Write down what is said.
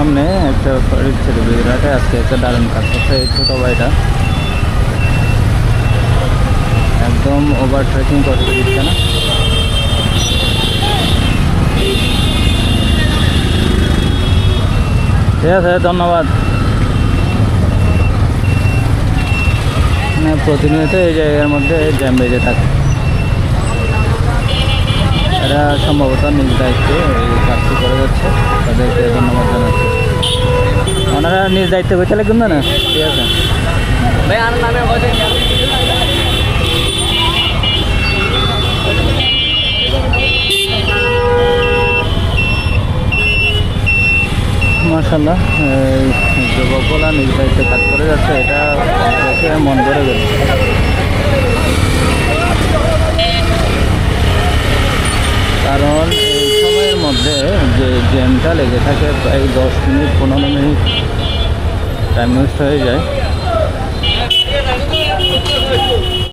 সামনে একটা ছেলে বিরাটে আজকে একটা দারুণ কাজ করছে এই ছোটো ভাইটা, একদম ওভার ট্রেকিং করতে দিচ্ছে না। ঠিক আছে, ধন্যবাদ। প্রতিনিয়ত এই জায়গার মধ্যে জ্যাম বেজে থাকে। এরা সম্ভবত নিজ দায়িত্বে এই কাজটি করে যাচ্ছে, তাদেরকে ধন্যবাদ জানাচ্ছি। ওনারা নিজ দায়িত্বে বেঁচে লাগবেন না। ঠিক আছে মাশাআল্লাহ, এই যুবকরা নিজ দায়িত্বে কাজ করে যাচ্ছে, এটা দেখে মন ভরে গেল। কারণ এই সময়ের মধ্যে যে জ্যামটা লেগে থাকে প্রায় 10 মিনিট 15 মিনিট টাইম ওয়েস্ট হয়ে যায়।